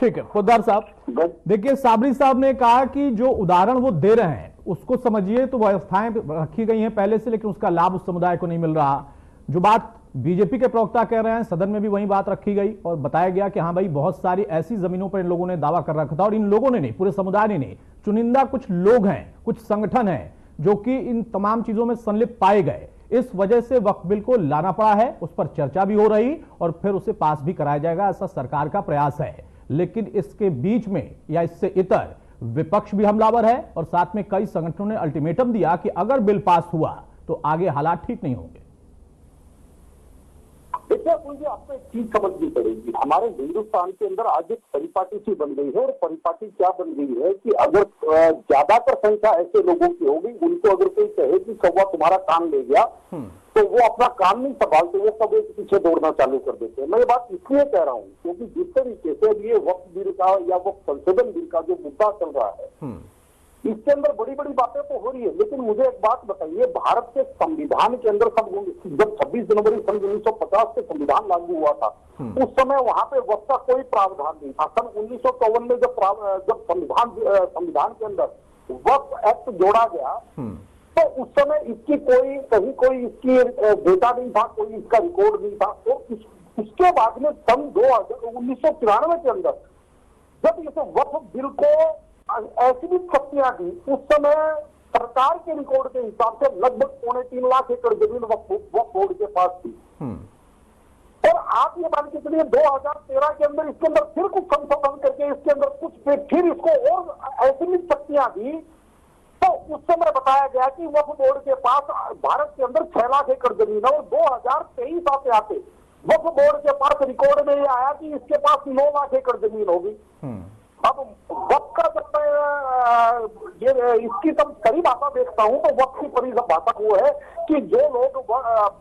ठीक है पोद्दार साहब, देखिए साबरी साहब ने कहा कि जो उदाहरण वो दे रहे हैं उसको समझिए तो व्यवस्थाएं रखी गई हैं पहले से, लेकिन उसका लाभ उस समुदाय को नहीं मिल रहा। जो बात बीजेपी के प्रवक्ता कह रहे हैं, सदन में भी वही बात रखी गई और बताया गया कि हाँ भाई बहुत सारी ऐसी जमीनों पर इन लोगों ने दावा कर रखा था, और इन लोगों ने नहीं, पूरे समुदाय ने नहीं, चुनिंदा कुछ लोग हैं, कुछ संगठन हैं जो कि इन तमाम चीजों में संलिप्त पाए गए। इस वजह से वक्फ बिल को लाना पड़ा है, उस पर चर्चा भी हो रही और फिर उसे पास भी कराया जाएगा, ऐसा सरकार का प्रयास है। लेकिन इसके बीच में या इससे इतर विपक्ष भी हमलावर है और साथ में कई संगठनों ने अल्टीमेटम दिया कि अगर बिल पास हुआ तो आगे हालात ठीक नहीं होंगे। देखिए मुझे आपको एक चीज समझनी पड़ेगी, हमारे हिंदुस्तान के अंदर आज एक परिपाटी सी बन गई है, और परिपाटी क्या बन गई है कि अगर ज्यादातर संख्या ऐसे लोगों की होगी, उनको अगर कोई कहे कि कौवा तुम्हारा काम ले गया तो वो अपना काम नहीं संभालते, वो सब एक पीछे दौड़ना चालू कर देते हैं। मैं ये बात इसलिए कह रहा हूँ क्योंकि जिस तरीके से ये वक्फ बिल का या वक्फ संशोधन बिल का जो मुद्दा चल रहा है, इसके अंदर बड़ी बड़ी बातें तो हो रही है, लेकिन मुझे एक बात बताइए, भारत के संविधान के अंदर जब 26 जनवरी सन 1950 से संविधान लागू हुआ था, उस समय वहां पे वक्फ का कोई प्रावधान नहीं था। सन 1954 में जब संविधान के अंदर वक्फ एक्ट जोड़ा गया तो उस समय इसकी कहीं कोई इसकी डेटा नहीं था, कोई इसका रिकॉर्ड नहीं था। तो उसके बाद में सन 1993 के अंदर जब इस वक्फ बिल को ऐसी भी शक्तियां दी, उस समय सरकार के रिकॉर्ड के हिसाब से लगभग 3.25 लाख एकड़ जमीन वक्फ बोर्ड के पास थी। और आप ये मान के चलिए 2013 के अंदर इसके अंदर फिर कुछ संशोधन करके इसके अंदर कुछ फिर इसको और ऐसी भी शक्तियां दी, तो उस समय बताया गया कि वक्फ बोर्ड के पास भारत के अंदर 6 लाख एकड़ जमीन है। और 2023 आते वक्फ बोर्ड के पास रिकॉर्ड में ये आया कि इसके पास 9 लाख एकड़ जमीन होगी। अब वक्फ का जब मैं इसकी तब परिभाषा देखता हूं तो वक्फ की परिभाषा वो है कि जो लोग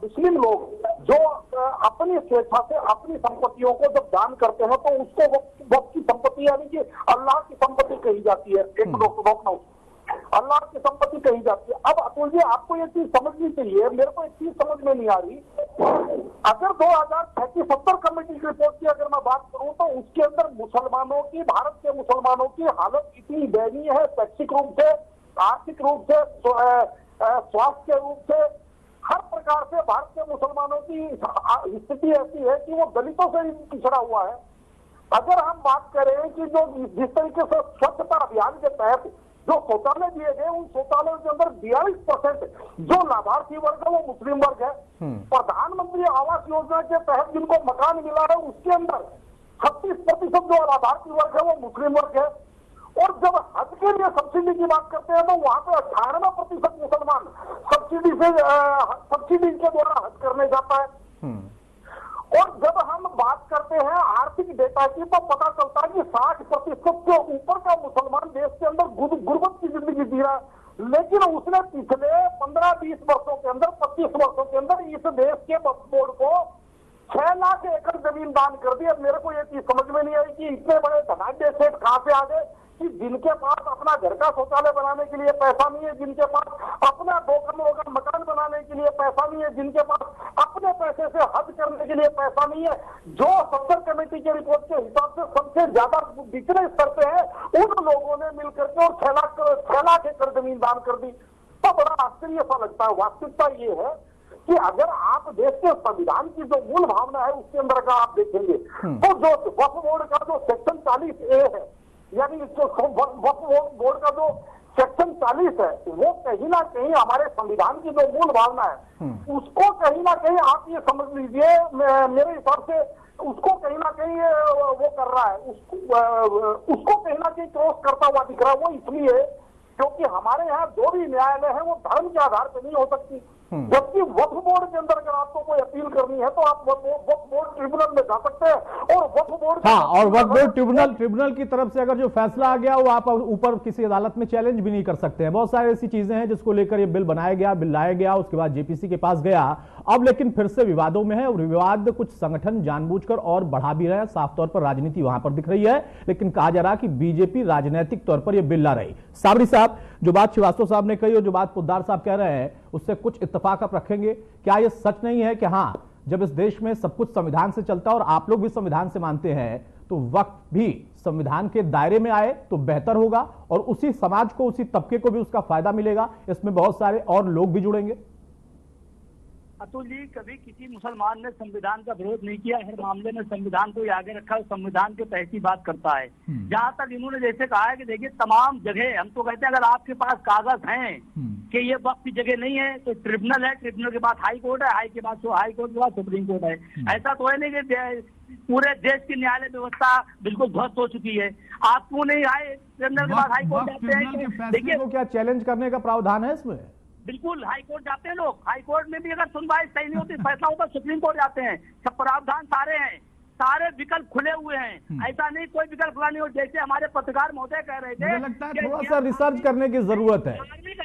मुस्लिम लोग जो अपनी स्वेच्छा से अपनी संपत्तियों को जब दान करते हैं तो उसको वक्फ की संपत्ति यानी कि अल्लाह की संपत्ति कही जाती है। एक अल्लाह की संपत्ति कही जाती है। अब अतुल जी आपको ये चीज समझनी चाहिए, मेरे को एक चीज समझ में नहीं आ रही। अगर 2070 कमेटी की रिपोर्ट की अगर मैं बात करूं तो उसके अंदर मुसलमानों की, भारत के मुसलमानों की हालत इतनी दयनीय है, शैक्षिक रूप से, आर्थिक रूप से, स्वास्थ्य रूप से, हर प्रकार से भारत के मुसलमानों की स्थिति ऐसी है कि वो दलितों से पिछड़ा हुआ है। अगर हम बात करें कि जो जिस तरीके से स्वच्छता अभियान के तहत जो शौचालय दिए गए, उन शौचालयों के अंदर 42% जो लाभार्थी वर्ग है वो मुस्लिम वर्ग है। प्रधानमंत्री आवास योजना के तहत जिनको मकान मिला है उसके अंदर 36% जो लाभार्थी वर्ग है वो मुस्लिम वर्ग है। और जब हज के लिए सब्सिडी की बात करते हैं तो वहां पे 98% मुसलमान सब्सिडी के द्वारा हज करने जाता है। और जब हम बात करते हैं आर्थिक डेटा की तो पता चलता है कि 60% के ऊपर का मुसलमान देश के अंदर गुर्बत की जिंदगी जी रहा है। लेकिन उसने पिछले 15-20 वर्षों के अंदर, 25 वर्षों के अंदर इस देश के वक्फ बोर्ड को 6 लाख एकड़ जमीन दान कर दी। अब मेरे को ये चीज समझ में नहीं आई कि इतने बड़े धनाढ्य सेठ कहां से आ गए कि जिनके पास अपना घर का शौचालय बनाने के लिए पैसा नहीं है, जिनके पास अपना 2 कमरों का मकान बनाने के लिए पैसा नहीं है, जिनके पास अपने पैसे से हज करने के लिए पैसा नहीं है, जो 70 कमेटी के रिपोर्ट के हिसाब से सबसे ज्यादा निचले स्तर पे है, उन लोगों ने मिलकर के और 6 लाख एकड़ जमीन दान कर दी। तो बड़ा आश्चर्य सा लगता है। वास्तविकता ये है कि अगर आप देश के संविधान की जो मूल भावना है उसके अंदर अगर आप देखेंगे तो जो वक्फ बोर्ड का जो सेक्शन 40A है, यानी वक्फ बोर्ड का जो सेक्शन 40 है, वो कहीं ना कहीं हमारे संविधान की जो मूल भावना है उसको कहीं ना कहीं आप ये समझ लीजिए, मेरे हिसाब से उसको कहीं ना कहीं वो कर रहा है, उसको कहीं ना कहीं क्रॉस करता हुआ दिख रहा है। वो इसलिए क्योंकि हमारे यहाँ जो भी न्यायालय है वो धर्म के आधार पर नहीं हो सकती, जबकि वक्फ बोर्ड के अंदर अगर आपको कोई अपील करनी है तो आप वक्फ बोर्ड ट्रिब्यूनल में जा सकते हैं। और वक्फ बोर्ड और वक्फ बोर्ड ट्रिब्यूनल की तरफ से अगर जो फैसला आ गया वो आप ऊपर किसी अदालत में चैलेंज भी नहीं कर सकते हैं। बहुत सारी ऐसी चीजें हैं जिसको लेकर ये बिल बनाया गया, बिल लाया गया, उसके बाद जेपीसी के पास गया, अब लेकिन फिर से विवादों में है। और विवाद कुछ संगठन जानबूझकर और बढ़ा भी रहे हैं, साफ तौर पर राजनीति वहां पर दिख रही है। लेकिन कहा जा रहा कि बीजेपी राजनीतिक तौर पर यह बिल ला रही। साबरी साहब, जो बात श्रीवास्तव साहब ने कही और जो बात पोद्दार साहब कह रहे हैं उससे कुछ इत्तेफाक आप रखेंगे? क्या यह सच नहीं है कि हां, जब इस देश में सब कुछ संविधान से चलता है और आप लोग भी संविधान से मानते हैं, तो वक्त भी संविधान के दायरे में आए तो बेहतर होगा और उसी समाज को, उसी तबके को भी उसका फायदा मिलेगा। इसमें बहुत सारे और लोग भी जुड़ेंगे। अतुल जी, कभी किसी मुसलमान ने संविधान का विरोध नहीं किया। हर मामले में संविधान को ही आगे रखा, संविधान के तहत ही बात करता है। जहां तक इन्होंने जैसे कहा है कि देखिए तमाम जगह, हम तो कहते हैं अगर आपके पास कागज हैं कि ये वक्त की जगह नहीं है तो ट्रिब्यूनल है, ट्रिब्यूनल के बाद हाई कोर्ट है, हाई के बाद सुप्रीम कोर्ट है। ऐसा तो है नहीं कि पूरे देश की न्यायालय व्यवस्था बिल्कुल ध्वस्त हो चुकी है। आप क्यों नहीं आए ट्रिब्यूनल के बाद हाई कोर्ट जाते हैं? देखिए क्या चैलेंज करने का प्रावधान है इसमें? बिल्कुल, हाई कोर्ट जाते हैं लोग। हाई कोर्ट में भी अगर सुनवाई सही नहीं होती, फैसला होता, सुप्रीम कोर्ट जाते हैं। सब प्रावधान सारे हैं, सारे विकल्प खुले हुए हैं। ऐसा नहीं कोई विकल्प खुला नहीं हो। जैसे हमारे पत्रकार महोदय कह रहे थे, मुझे लगता है थोड़ा सा रिसर्च करने की जरूरत है।